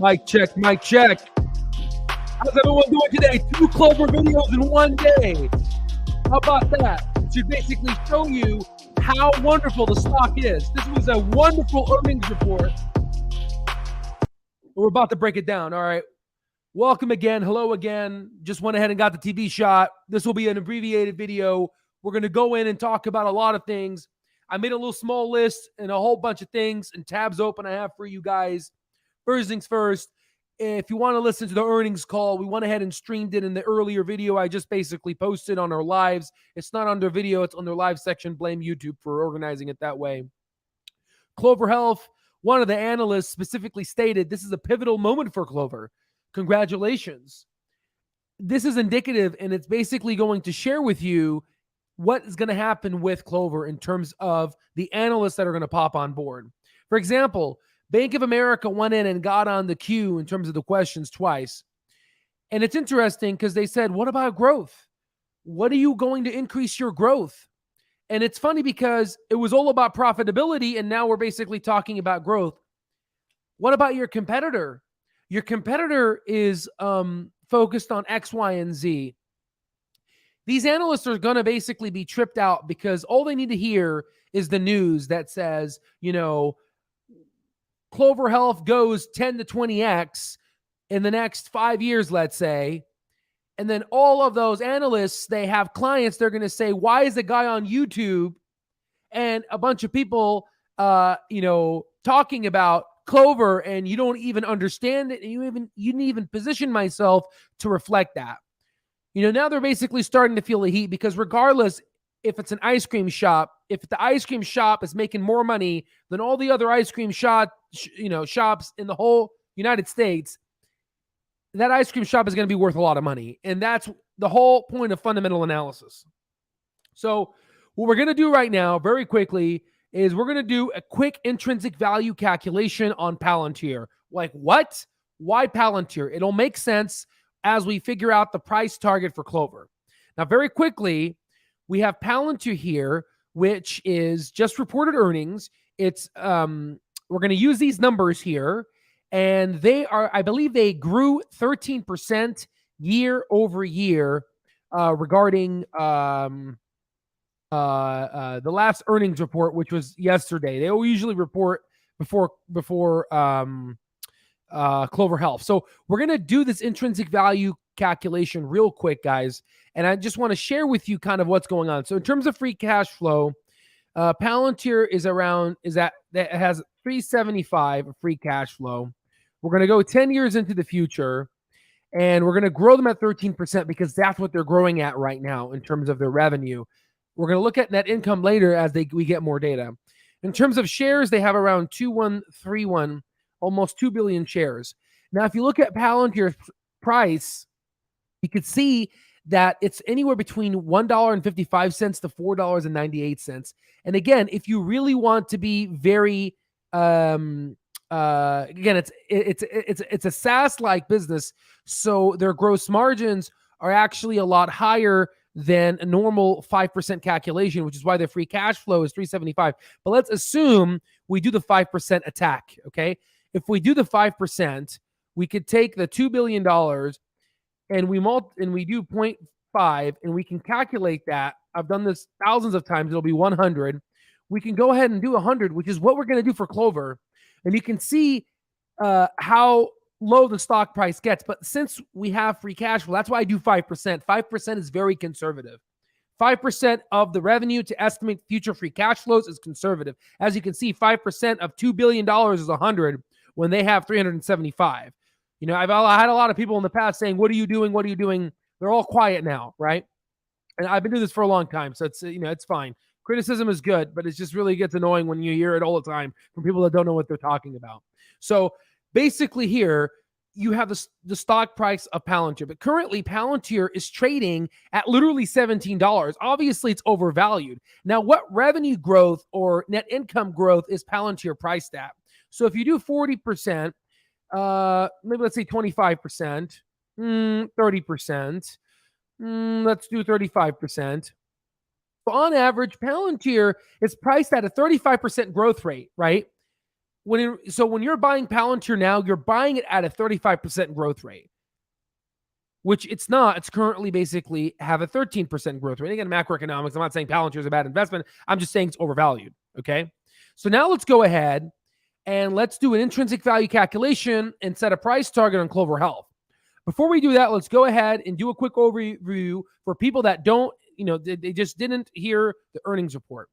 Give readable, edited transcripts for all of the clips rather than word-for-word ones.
Mic check, mic check. How's everyone doing today? 2 Clover videos in one day. How about that? To basically show you how wonderful the stock is. This was a wonderful earnings report. We're about to break it down. All right. Welcome again. Hello again. Just went ahead and got the TV shot. This will be an abbreviated video. We're going to go in and talk about a lot of things. I made a little small list and a whole bunch of things and tabs open I have for you guys. First things first, if you want to listen to the earnings call, we went ahead and streamed it in the earlier video I just basically posted on our lives. It's not under video, it's on their live section. Blame YouTube for organizing it that way. Clover Health, one of the analysts specifically stated, this is a pivotal moment for Clover. Congratulations. This is indicative, and it's basically going to share with you what is going to happen with Clover in terms of the analysts that are going to pop on board. For example, Bank of America went in and got on the queue in terms of the questions twice. And it's interesting because they said, what about growth? What are you going to increase your growth? And it's funny because it was all about profitability, and now we're basically talking about growth. What about your competitor? Your competitor is focused on X, Y, and Z. These analysts are going to basically be tripped out because all they need to hear is the news that says, Clover Health goes 10 to 20x in the next 5 years, let's say. And then all of those analysts, they have clients, they're going to say, why is the guy on YouTube and a bunch of people, talking about Clover, and you don't even understand it, and you didn't even position myself to reflect that. Now they're basically starting to feel the heat because regardless if it's an ice cream shop, if the ice cream shop is making more money than all the other ice cream shops in the whole United States, that ice cream shop is going to be worth a lot of money. And that's the whole point of fundamental analysis. So what we're going to do right now, very quickly, is we're going to do a quick intrinsic value calculation on Palantir. Like what? Why Palantir? It'll make sense as we figure out the price target for Clover. Now, very quickly, we have Palantir here, which is just reported earnings. It's we're going to use these numbers here, and they are, I believe, they grew 13% year over year regarding the last earnings report, which was yesterday. They usually report before Clover Health. So we're going to do this intrinsic value calculation real quick, guys. And I just want to share with you kind of what's going on. So in terms of free cash flow, Palantir that has 375 of free cash flow. We're going to go 10 years into the future, and we're going to grow them at 13% because that's what they're growing at right now in terms of their revenue. We're going to look at net income later as we get more data. In terms of shares, they have around 2131, almost 2 billion shares. Now, if you look at Palantir's price, you could see that it's anywhere between $1.55 to $4.98. And again, if you really want to be very, again, it's a SaaS-like business, so their gross margins are actually a lot higher than a normal 5% calculation, which is why their free cash flow is 375. But let's assume we do the 5% attack, okay? If we do the 5%, we could take the $2 billion and we do 0.5, and we can calculate that. I've done this thousands of times. It'll be 100. We can go ahead and do 100, which is what we're going to do for Clover. And you can see how low the stock price gets. But since we have free cash flow, that's why I do 5%. 5% is very conservative. 5% of the revenue to estimate future free cash flows is conservative. As you can see, 5% of $2 billion is 100 when they have 375. I've had a lot of people in the past saying, what are you doing? What are you doing? They're all quiet now, right? And I've been doing this for a long time, so it's fine. Criticism is good, but it just really gets annoying when you hear it all the time from people that don't know what they're talking about. So basically here, you have the stock price of Palantir, but currently Palantir is trading at literally $17. Obviously, it's overvalued. Now, what revenue growth or net income growth is Palantir priced at? So if you do 40%, maybe let's say 25%, 30%, let's do 35%. So on average, Palantir is priced at a 35% growth rate, right? when you're buying Palantir now, you're buying it at a 35% growth rate, which it's not. It's currently basically have a 13% growth rate. Again, macroeconomics, I'm not saying Palantir is a bad investment. I'm just saying it's overvalued. Okay. So now let's go ahead and let's do an intrinsic value calculation and set a price target on Clover Health. Before we do that, let's go ahead and do a quick overview for people that don't, they just didn't hear the earnings report.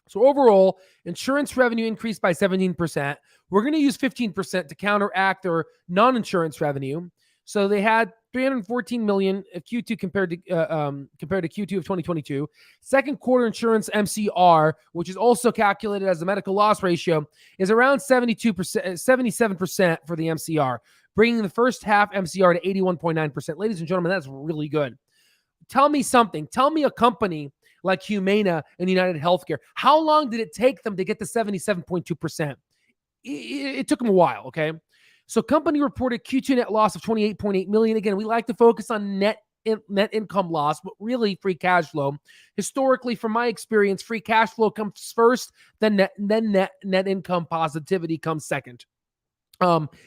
So overall, insurance revenue increased by 17%. We're going to use 15% to counteract their non-insurance revenue. So they had 314 million of Q2 compared to Q2 of 2022. Second quarter insurance MCR, which is also calculated as the medical loss ratio, is around 77% for the MCR, bringing the first half MCR to 81.9%. Ladies and gentlemen, that's really good. Tell me something. Tell me a company like Humana and United Healthcare. How long did it take them to get to 77.2%? It took them a while, okay? So company reported Q2 net loss of 28.8 million. Again, we like to focus on net income loss, but really free cash flow. Historically, from my experience, free cash flow comes first, then net income positivity comes second.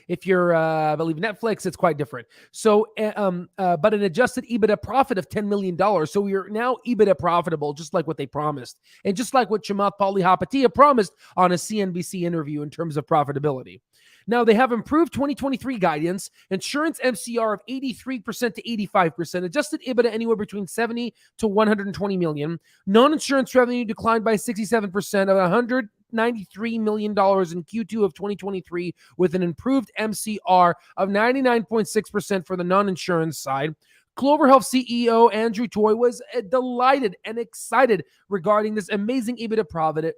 If you're, I believe Netflix, it's quite different. So, but an adjusted EBITDA profit of $10 million. So we are now EBITDA profitable, just like what they promised. And just like what Chamath Palihapitiya promised on a CNBC interview in terms of profitability. Now they have improved 2023 guidance, insurance MCR of 83% to 85%, adjusted EBITDA anywhere between 70 to 120 million. Non-insurance revenue declined by 67% of $193 million in Q2 of 2023 with an improved MCR of 99.6% for the non-insurance side. Clover Health CEO Andrew Toy was delighted and excited regarding this amazing EBITDA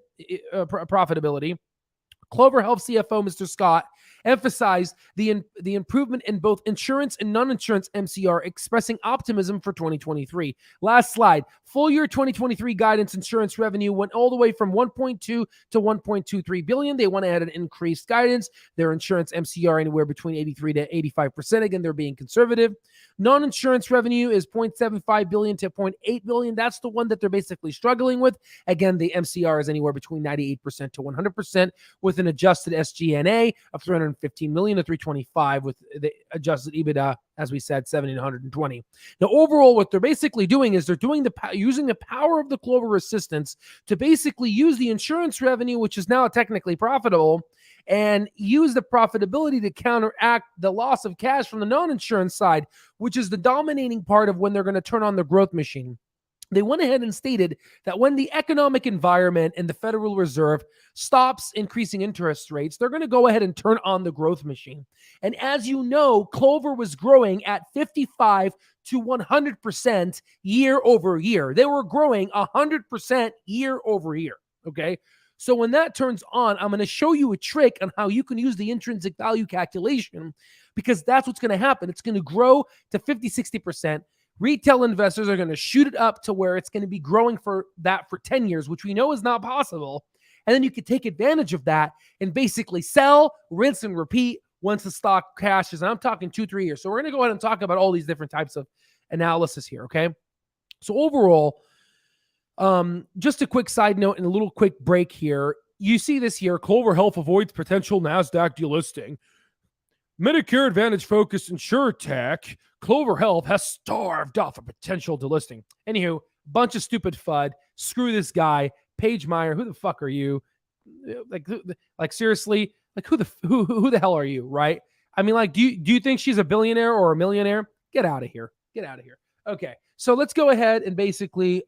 profitability. Clover Health CFO Mr. Scott emphasized the improvement in both insurance and non-insurance MCR, expressing optimism for 2023. Last slide. Full year 2023 guidance insurance revenue went all the way from 1.2 to 1.23 billion. They went ahead and increased guidance. Their insurance MCR anywhere between 83 to 85%. Again, they're being conservative. Non-insurance revenue is 0.75 billion to 0.8 billion. That's the one that they're basically struggling with. Again, the MCR is anywhere between 98% to 100% with an adjusted SG&A of 315 million to 325 with the adjusted EBITDA, as we said, 70 to 120. Now, overall, what they're basically doing is they're doing using the power of the Clover assistance to basically use the insurance revenue, which is now technically profitable, and use the profitability to counteract the loss of cash from the non-insurance side, which is the dominating part of when they're going to turn on the growth machine. They went ahead and stated that when the economic environment and the Federal Reserve stops increasing interest rates, they're going to go ahead and turn on the growth machine. And as you know, Clover was growing at 55 to 100% year over year. They were growing 100% year over year, okay? So when that turns on, I'm going to show you a trick on how you can use the intrinsic value calculation, because that's what's going to happen. It's going to grow to 50, 60%. Retail investors are going to shoot it up to where it's going to be growing for 10 years, which we know is not possible. And then you could take advantage of that and basically sell, rinse, and repeat once the stock crashes. And I'm talking 2-3 years. So we're going to go ahead and talk about all these different types of analysis here, okay? So overall, just a quick side note and a little quick break here. You see this here. Clover Health avoids potential NASDAQ delisting. Medicare Advantage-focused insurtech, Clover Health has starved off a potential delisting. Anywho, bunch of stupid FUD. Screw this guy. Paige Meyer, who the fuck are you? Like seriously, like who the hell are you, right? I mean, like, do you think she's a billionaire or a millionaire? Get out of here. Get out of here. Okay, so let's go ahead and basically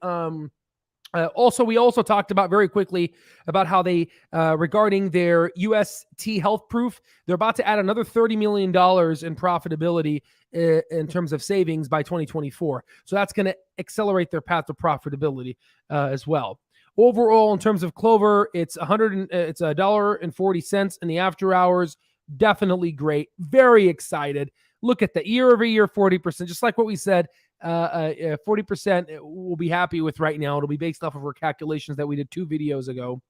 we also talked about very quickly about how they, regarding their UST health proof, they're about to add another $30 million in profitability in terms of savings by 2024. So that's going to accelerate their path to profitability as well. Overall, in terms of Clover, it's $1.40 in the after hours. Definitely great. Very excited. Look at the year over year, 40%, just like what we said. 40% we'll be happy with right now. It'll be based off of our calculations that we did 2 videos ago.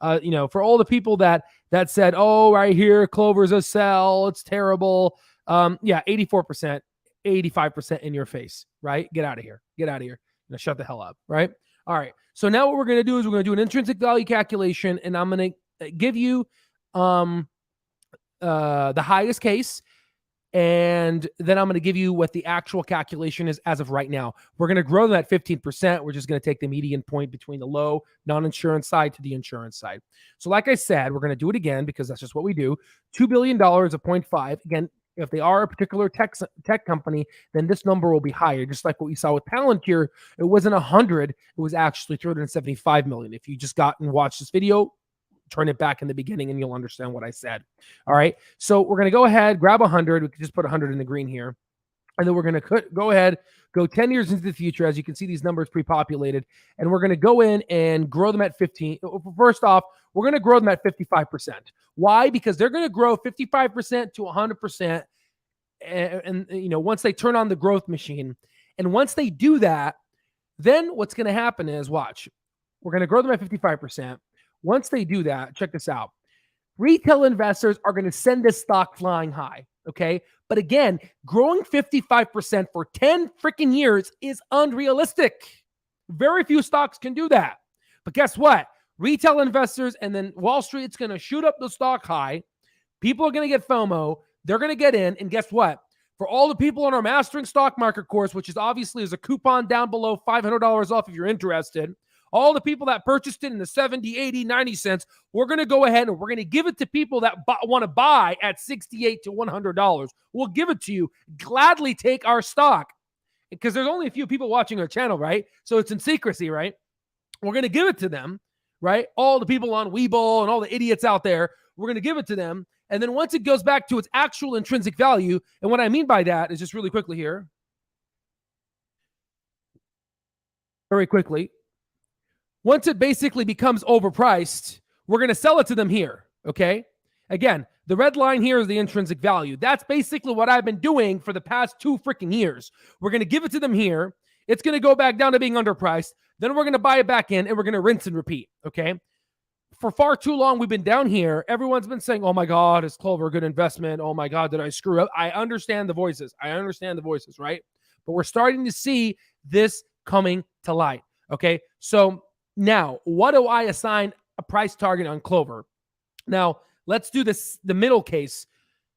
For all the people that said, oh, right here, Clover's a sell, it's terrible. 84%, 85% in your face, right? Get out of here. Get out of here. Shut the hell up, right? All right. So now what we're going to do is we're going to do an intrinsic value calculation, and I'm going to give you the highest case, and then I'm going to give you what the actual calculation is as of right now. We're going to grow that 15%. We're just going to take the median point between the low non-insurance side to the insurance side. So like I said, we're going to do it again because that's just what we do. $2 billion of 0.5. Again, if they are a particular tech company, then this number will be higher. Just like what we saw with Palantir, it wasn't 100. It was actually 375 million. If you just got and watched this video, turn it back in the beginning and you'll understand what I said. All right. So we're going to go ahead, grab 100. We can just put 100 in the green here. And then we're going to go ahead, go 10 years into the future. As you can see, these numbers pre-populated. And we're going to go in and grow them at 15. First off, we're going to grow them at 55%. Why? Because they're going to grow 55% to 100%. And you know, once they turn on the growth machine. And once they do that, then what's going to happen is, watch, we're going to grow them at 55%. Once they do that, check this out. Retail investors are going to send this stock flying high, okay? But again, growing 55% for 10 freaking years is unrealistic. Very few stocks can do that. But guess what? Retail investors and then Wall Street's going to shoot up the stock high. People are going to get FOMO. They're going to get in. And guess what? For all the people on our Mastering Stock Market course, which is obviously is a coupon down below $500 off if you're interested, all the people that purchased it in the 70, 80, 90 cents, we're going to go ahead and we're going to give it to people that want to buy at $68 to $100. We'll give it to you. Gladly take our stock because there's only a few people watching our channel, right? So it's in secrecy, right? We're going to give it to them, right? All the people on Webull and all the idiots out there, we're going to give it to them. And then once it goes back to its actual intrinsic value, and what I mean by that is just really quickly here, very quickly, once it basically becomes overpriced, we're going to sell it to them here, okay? Again, the red line here is the intrinsic value. That's basically what I've been doing for the past 2 freaking years. We're going to give it to them here. It's going to go back down to being underpriced. Then we're going to buy it back in, and we're going to rinse and repeat, okay? For far too long, we've been down here. Everyone's been saying, oh my God, is Clover a good investment? Oh my God, did I screw up? I understand the voices. Right? But we're starting to see this coming to light, okay? So now, what do I assign a price target on Clover? Now, let's do this, the middle case.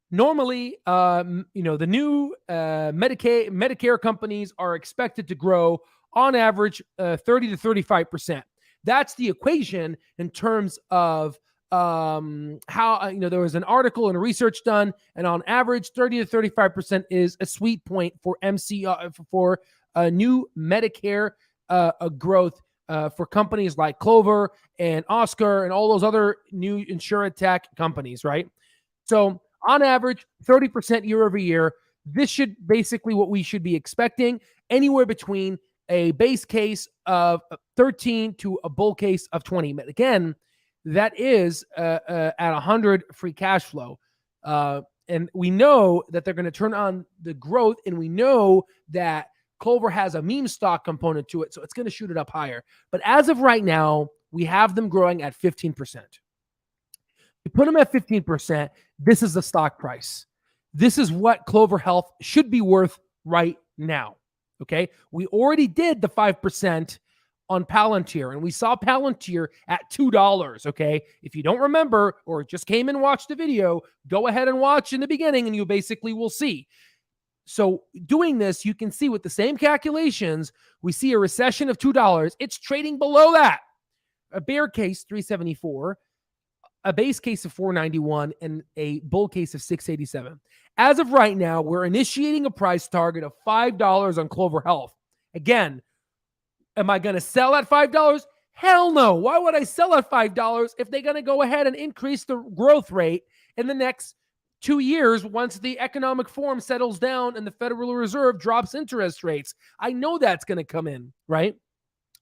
Normally, the new Medicare companies are expected to grow on average 30 to 35%. That's the equation in terms of how, there was an article and research done, and on average, 30 to 35% is a sweet point for for a new Medicare growth for companies like Clover and Oscar and all those other new insurtech companies, right? So on average, 30% year over year. This should basically what we should be expecting, anywhere between a base case of 13 to a bull case of 20. But again, that is at 100 free cash flow. And we know that they're going to turn on the growth, and we know that Clover has a meme stock component to it, so it's going to shoot it up higher. But as of right now, we have them growing at 15%. You put them at 15%, this is the stock price. This is what Clover Health should be worth right now. Okay, we already did the 5% on Palantir, and we saw Palantir at $2. Okay, if you don't remember or just came and watched the video, go ahead and watch in the beginning, and you basically will see. So doing this, you can see with the same calculations, we see a recession of $2. It's trading below that. A bear case, 374. A base case of 491 and a bull case of 687. As of right now, we're initiating a price target of $5 on Clover Health. Again, am I going to sell at $5? Hell no. Why would I sell at $5 if they're going to go ahead and increase the growth rate in the next 2 years once the economic forum settles down and the Federal Reserve drops interest rates? I know that's going to come in, right?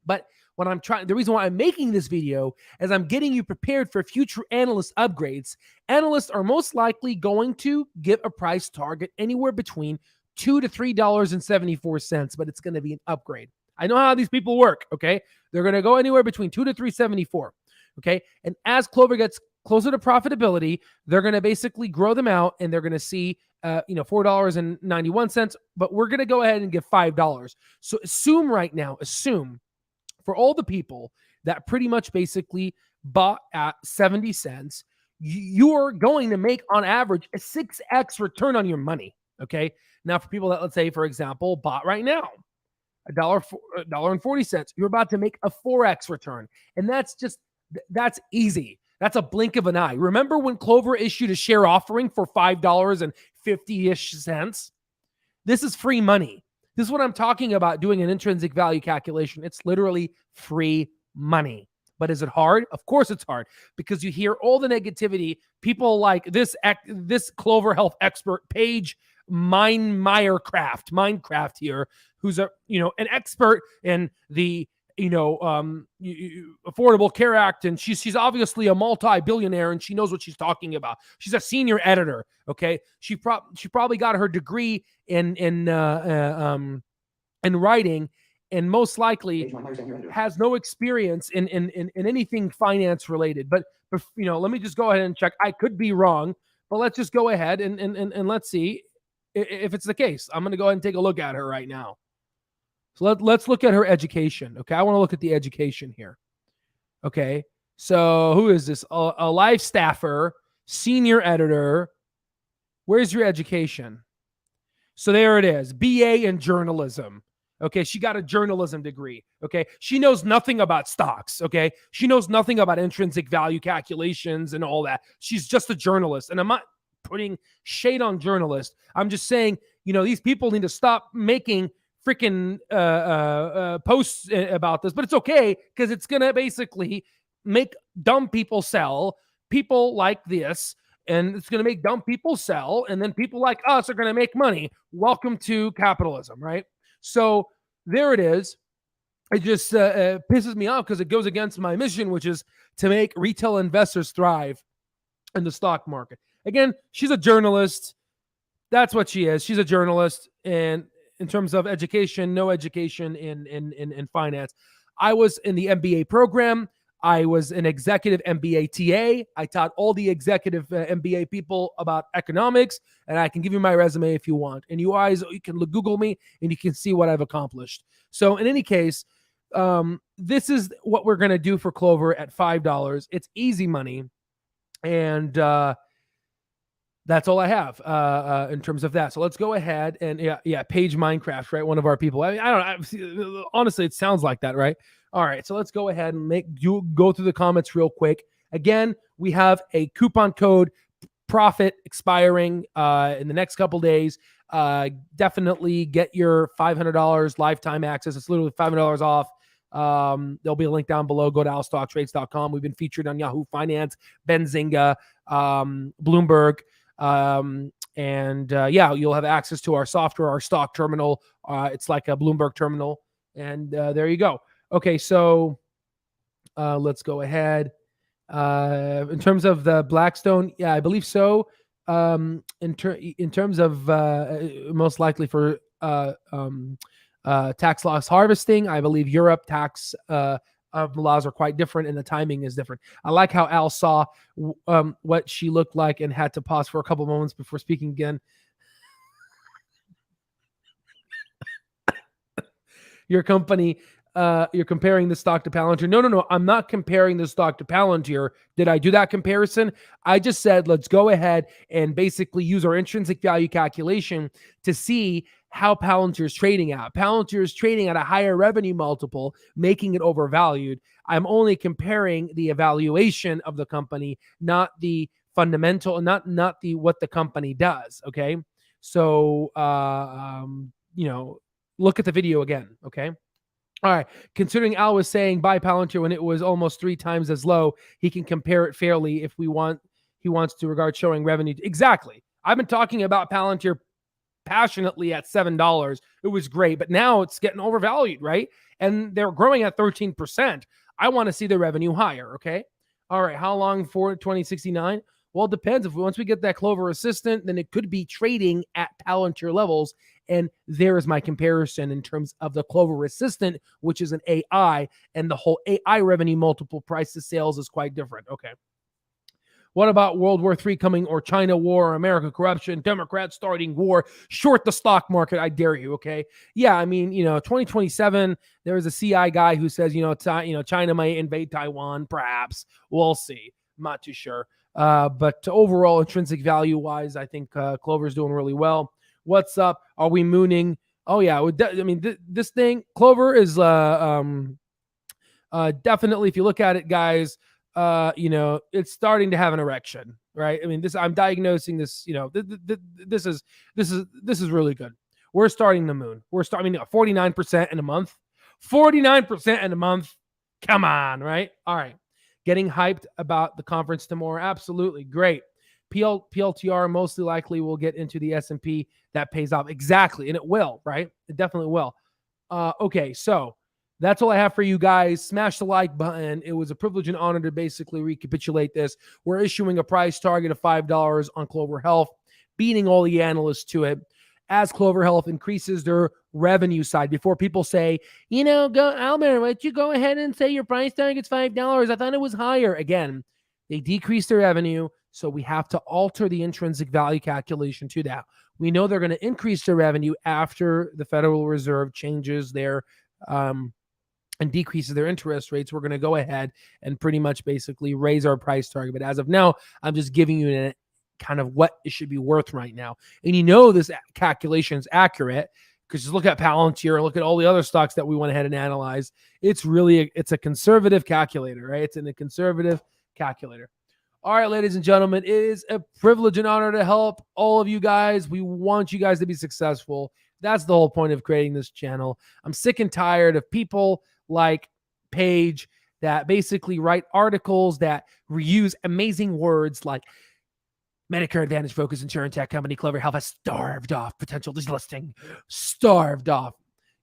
But the reason why I'm making this video is I'm getting you prepared for future analyst upgrades. Analysts are most likely going to give a price target anywhere between $2 to $3.74, but it's going to be an upgrade. I know how these people work, okay? They're going to go anywhere between $2 to $3.74, okay? And as Clover gets closer to profitability, they're going to basically grow them out, and they're going to see $4.91, but we're going to go ahead and give $5. So assume for all the people that pretty much basically bought at 70 cents, you're going to make on average a 6x return on your money. Okay. Now, for people that, let's say, for example, bought right now, $1.40, you're about to make a 4x return. And that's easy. That's a blink of an eye. Remember when Clover issued a share offering for $5.50-ish? This is free money. This is what I'm talking about, doing an intrinsic value calculation. It's literally free money. But is it hard? Of course it's hard, because you hear all the negativity. People like this Clover Health expert, Paige Minecraft here, who's an expert in the Affordable Care Act, and she's obviously a multi-billionaire, and she knows what she's talking about. She's a senior editor. Okay, she probably got her degree in writing, and most likely has no experience in anything finance related. But let me just go ahead and check. I could be wrong, but let's just go ahead and let's see if it's the case. I'm going to go ahead and take a look at her right now. So let's look at her education. Okay, I want to look at the education here. Okay, so who is this? A life staffer, senior editor. Where's your education? So there it is, BA in journalism. Okay, she got a journalism degree. Okay, she knows nothing about stocks. Okay, she knows nothing about intrinsic value calculations and all that. She's just a journalist. And I'm not putting shade on journalists. I'm just saying, these people need to stop making freaking posts about this. But it's okay, because it's going to basically make dumb people sell, people like this. And it's going to make dumb people sell. And then people like us are going to make money. Welcome to capitalism, right? So there it is. It just pisses me off, because it goes against my mission, which is to make retail investors thrive in the stock market. Again, she's a journalist. That's what she is. She's a journalist. And in terms of education, no education in finance. I was in the MBA program. I was an executive MBA TA. I taught all the executive MBA people about economics, and I can give you my resume if you want. And you can Google me, and you can see what I've accomplished. So in any case, this is what we're going to do for Clover at $5. It's easy money, and that's all I have in terms of that. So let's go ahead and Paige Minecraft, right? One of our people. I mean, I don't know. Honestly, it sounds like that, right? All right, so let's go ahead and go through the comments real quick. Again, we have a coupon code profit expiring in the next couple days. Definitely get your $500 lifetime access. It's literally $500 off. There'll be a link down below. Go to alstocktrades.com. We've been featured on Yahoo Finance, Benzinga, Bloomberg. You'll have access to our software, our stock terminal. It's like a Bloomberg terminal. And there you go. Okay, so let's go ahead. In terms of the Blackstone, yeah, I believe so. In terms of most likely for tax loss harvesting, I believe Europe tax laws are quite different, and the timing is different. I like how Al saw what she looked like and had to pause for a couple moments before speaking again. Your company. You're comparing the stock to Palantir. No. I'm not comparing the stock to Palantir. Did I do that comparison? I just said, let's go ahead and basically use our intrinsic value calculation to see how Palantir is trading at. Palantir is trading at a higher revenue multiple, making it overvalued. I'm only comparing the evaluation of the company, not the fundamental, not the what the company does. Okay. So, look at the video again. Okay. All right. Considering Al was saying buy Palantir when it was almost 3 times as low, he can compare it fairly if he wants to regard showing revenue. Exactly. I've been talking about Palantir passionately at $7. It was great, but now it's getting overvalued, right? And they're growing at 13%. I want to see the revenue higher. Okay. All right. How long for 2069? Well, it depends. Once we get that Clover Assistant, then it could be trading at Palantir levels. And there is my comparison in terms of the Clover Assistant, which is an AI, and the whole AI revenue multiple price to sales is quite different. Okay. What about World War III coming, or China war, or America corruption, Democrats starting war, short the stock market? I dare you. Okay. Yeah. I mean, 2027, there was a CI guy who says, China might invade Taiwan. Perhaps. We'll see. I'm not too sure. But overall, intrinsic value wise, I think Clover's doing really well. What's up? Are we mooning? Oh yeah, I mean this thing, Clover is definitely. If you look at it, guys, it's starting to have an erection, right? I mean, I'm diagnosing this. This is really good. We're starting the moon. We're starting 49% in a month. 49% in a month. Come on, right? All right. Getting hyped about the conference tomorrow. Absolutely. Great. PLTR mostly likely will get into the S&P. That pays off. Exactly. And it will, right? It definitely will. Okay. So that's all I have for you guys. Smash the like button. It was a privilege and honor to basically recapitulate this. We're issuing a price target of $5 on Clover Health, beating all the analysts to it. As Clover Health increases their revenue side, before people say, go, Albert, why don't you go ahead and say your price target's $5? I thought it was higher. Again, they decrease their revenue, so we have to alter the intrinsic value calculation to that. We know they're going to increase their revenue after the Federal Reserve changes their and decreases their interest rates. We're going to go ahead and pretty much basically raise our price target. But as of now, I'm just giving you an kind of what it should be worth right now. And this calculation is accurate because just look at Palantir and look at all the other stocks that we went ahead and analyzed. It's a conservative calculator, right? It's a conservative calculator. All right, ladies and gentlemen, it is a privilege and honor to help all of you guys. We want you guys to be successful. That's the whole point of creating this channel. I'm sick and tired of people like Paige that basically write articles that reuse amazing words like Medicare Advantage focused insurance tech company Clover Health has starved off potential delisting. Starved off.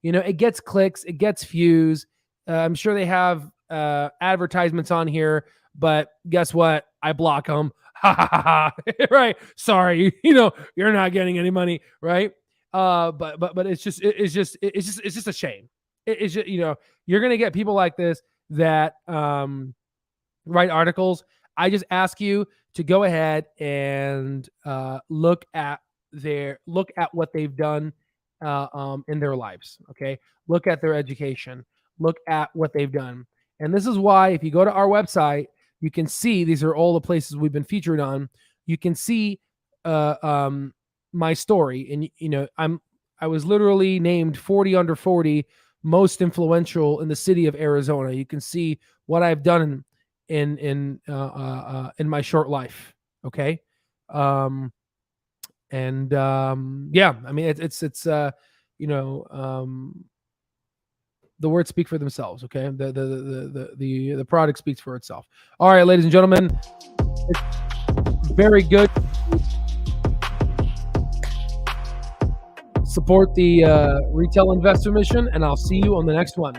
It gets clicks, it gets views. I'm sure they have advertisements on here, but guess what? I block them. Right? Sorry, you're not getting any money, right? But it's just a shame. It's just you're gonna get people like this that write articles. I just ask you to go ahead and look at what they've done in their lives. Okay, look at their education. Look at what they've done, and this is why if you go to our website, you can see these are all the places we've been featured on. You can see my story, and I was literally named 40 under 40 most influential in the city of Arizona. You can see what I've done in my short life. Okay. Yeah, I mean, the words speak for themselves. Okay. The product speaks for itself. All right, ladies and gentlemen, it's very good. Support the retail investor mission, and I'll see you on the next one.